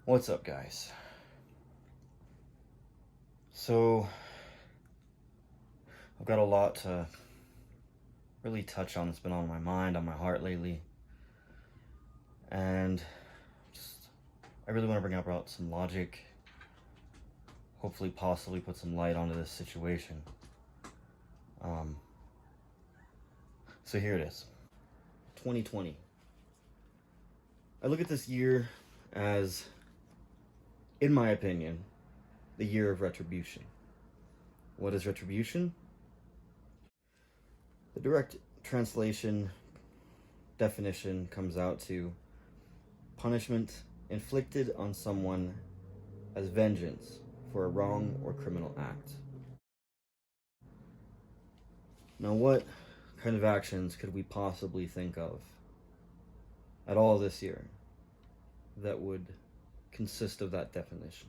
What's up, guys? So, I've got a lot to really touch on that's been on my mind, on my heart lately. And I really want to bring up about some logic, hopefully, possibly put some light onto this situation. So here it is. 2020. I look at this year as, in my opinion, the year of retribution. What is retribution? The direct translation definition comes out to punishment inflicted on someone as vengeance for a wrong or criminal act. Now, what kind of actions could we possibly think of at all this year that would consist of that definition?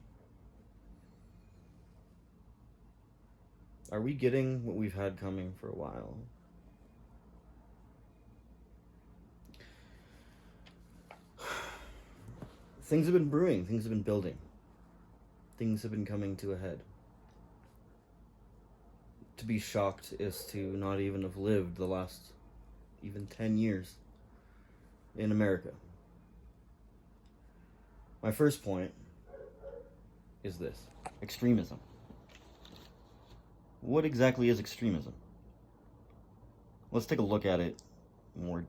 Are we getting what we've had coming for a while? Things have been brewing, things have been building, things have been coming to a head. To be shocked is to not even have lived the last even 10 years in America. My first point is this: extremism. What exactly is extremism? Let's take a look at it more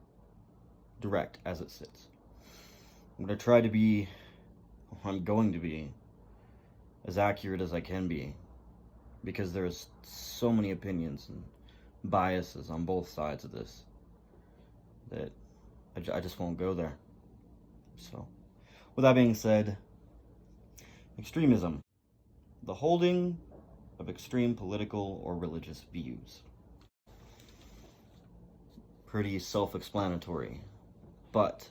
direct as it sits. I'm going to be as accurate as I can be, because there's so many opinions and biases on both sides of this that I just won't go there. So, with that being said, extremism, the holding of extreme political or religious views. Pretty self-explanatory, but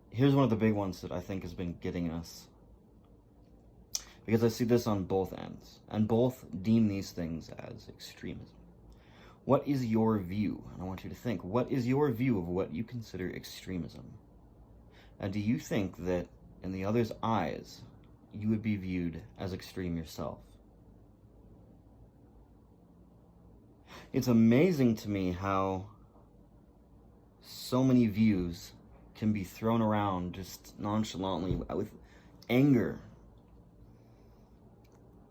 here's one of the big ones that I think has been getting us, because I see this on both ends, and both deem these things as extremism. What is your view? And I want you to think, what is your view of what you consider extremism? And do you think that in the other's eyes, you would be viewed as extreme yourself? It's amazing to me how so many views can be thrown around just nonchalantly with anger.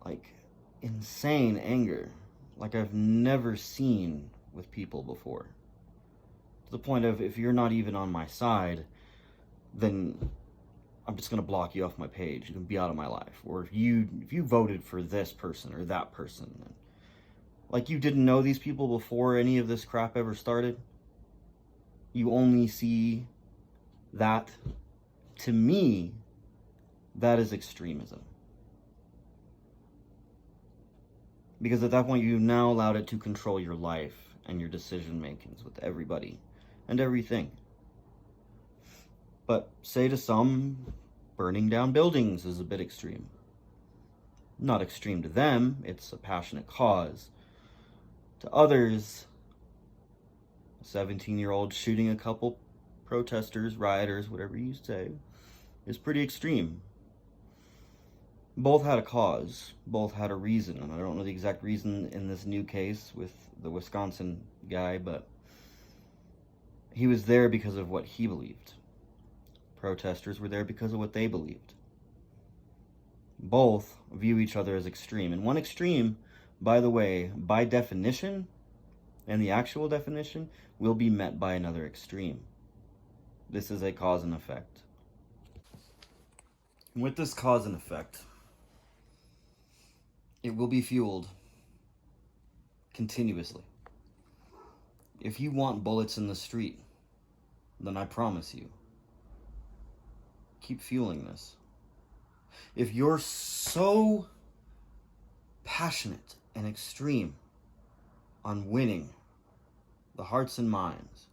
Like insane anger. Like I've never seen with people before. To the point of, if you're not even on my side, then I'm just going to block you off my page. You can be out of my life. Or if you voted for this person or that person, then, like, you didn't know these people before any of this crap ever started. You only see that. To me, that is extremism. Because at that point, you've now allowed it to control your life and your decision makings with everybody and everything. But say to some, burning down buildings is a bit extreme. Not extreme to them, it's a passionate cause. To others, a 17-year-old shooting a couple protesters, rioters, whatever you say, is pretty extreme. Both had a cause, both had a reason, and I don't know the exact reason in this new case with the Wisconsin guy, but he was there because of what he believed. Protesters were there because of what they believed. Both view each other as extreme, and one extreme, by the way, by definition, and the actual definition, will be met by another extreme. This is a cause and effect. And with this cause and effect, it will be fueled continuously. If you want bullets in the street, then I promise you, keep fueling this. If you're so passionate and extreme on winning the hearts and minds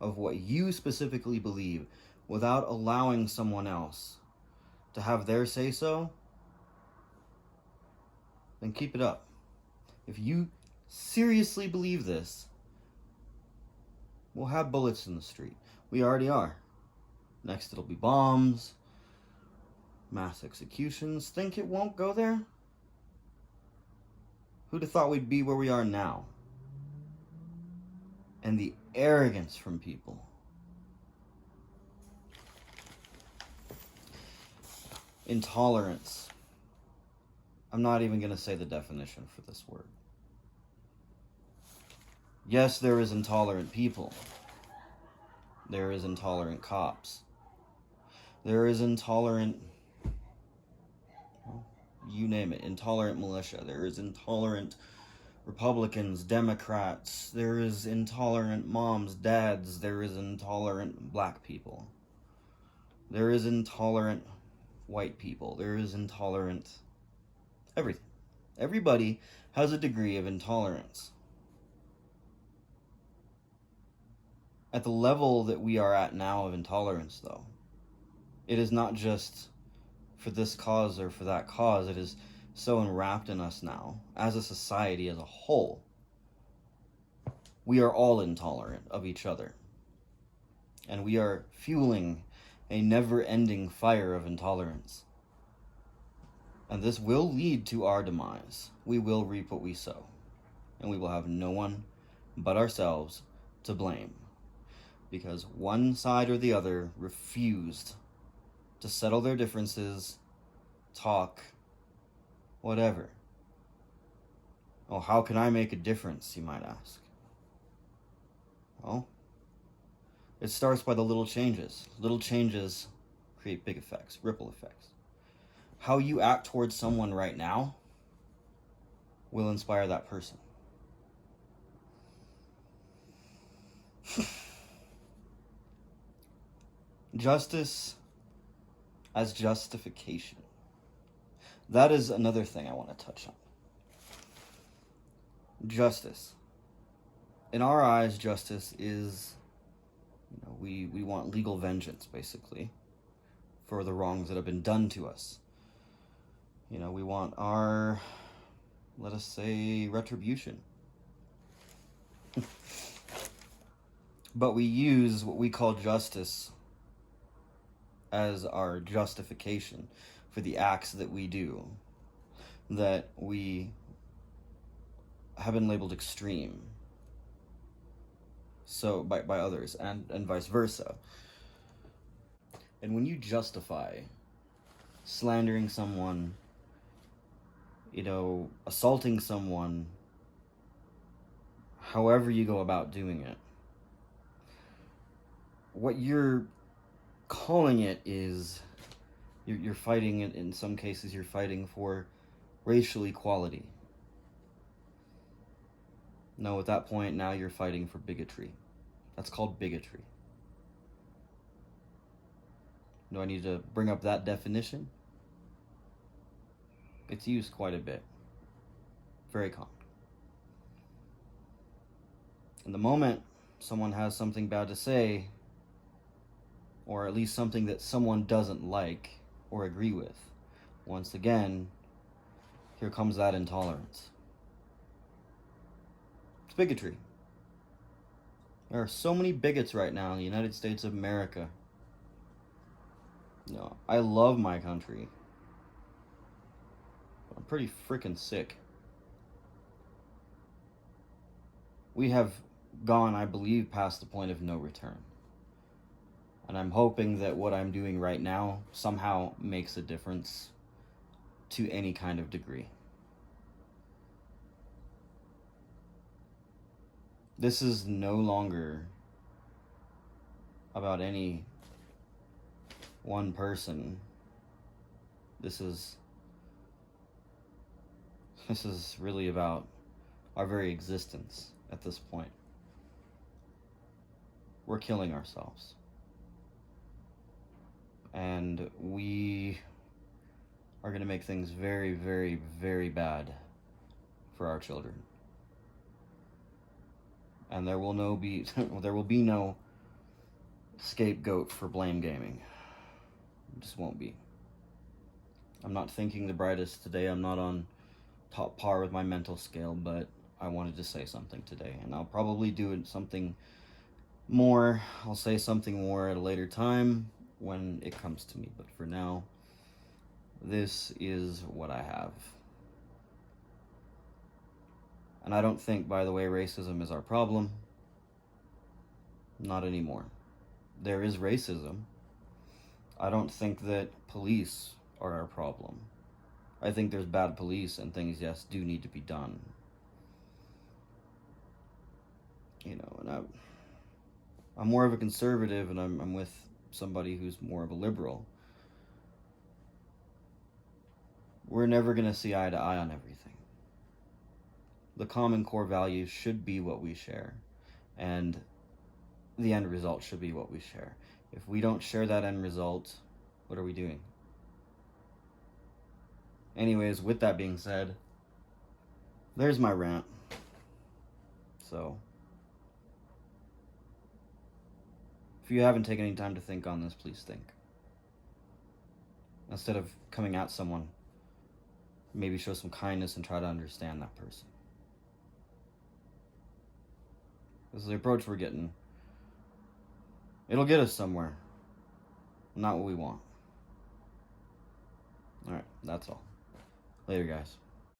of what you specifically believe without allowing someone else to have their say-so, then keep it up. If you seriously believe this, we'll have bullets in the street. We already are. Next it'll be bombs, mass executions. Think it won't go there? Who'd have thought we'd be where we are now? And the arrogance from people. Intolerance. I'm not even going to say the definition for this word. Yes, there is intolerant people. There is intolerant cops. There is intolerant, well, you name it, intolerant militia. There is intolerant Republicans, Democrats. There is intolerant moms, dads. There is intolerant black people. There is intolerant white people. There is intolerant everything. Everybody has a degree of intolerance. At the level that we are at now of intolerance, though, it is not just for this cause or for that cause. It is so enwrapped in us now, as a society as a whole. We are all intolerant of each other. And we are fueling a never-ending fire of intolerance. And this will lead to our demise. We will reap what we sow. And we will have no one but ourselves to blame. Because one side or the other refused to settle their differences, talk, whatever. Oh, how can I make a difference, you might ask? Well, it starts by the little changes. Little changes create big effects, ripple effects. How you act towards someone right now will inspire that person. Justice as justification. That is another thing I want to touch on. Justice. In our eyes, justice is, we want legal vengeance, basically, for the wrongs that have been done to us. We want our, let us say, retribution. But we use what we call justice as our justification for the acts that we do, that we have been labeled extreme, so by others, and vice versa. And when you justify slandering someone, assaulting someone, however you go about doing it, what you're calling it is you're fighting, in some cases you're fighting for racial equality. No, at that point now you're fighting for bigotry. That's called bigotry. Do I need to bring up that definition? It's used quite a bit. Very common. And the moment someone has something bad to say, or at least something that someone doesn't like or agree with, once again, here comes that intolerance. It's bigotry. There are so many bigots right now in the United States of America. I love my country, but I'm pretty freaking sick. We have gone, I believe, past the point of no return. And I'm hoping that what I'm doing right now somehow makes a difference to any kind of degree. This is no longer about any one person. This is really about our very existence at this point. We're killing ourselves. And we are going to make things very, very, very bad for our children. And there will be no scapegoat for blame gaming. It just won't be. I'm not thinking the brightest today. I'm not on top par with my mental scale, but I wanted to say something today. And I'll probably do something more. I'll say something more at a later time when it comes to me. But for now, this is what I have. And I don't think, by the way, racism is our problem. Not anymore. There is racism. I don't think that police are our problem. I think there's bad police and things, yes, do need to be done. You know, and I'm more of a conservative, and I'm with somebody who's more of a liberal. We're never going to see eye to eye on everything. The common core values should be what we share, and the end result should be what we share. If we don't share that end result, what are we doing? Anyways, with that being said, there's my rant. So, if you haven't taken any time to think on this, please think. Instead of coming at someone, maybe show some kindness and try to understand that person. This is the approach we're getting. It'll get us somewhere. Not what we want. Alright, that's all. Later, guys.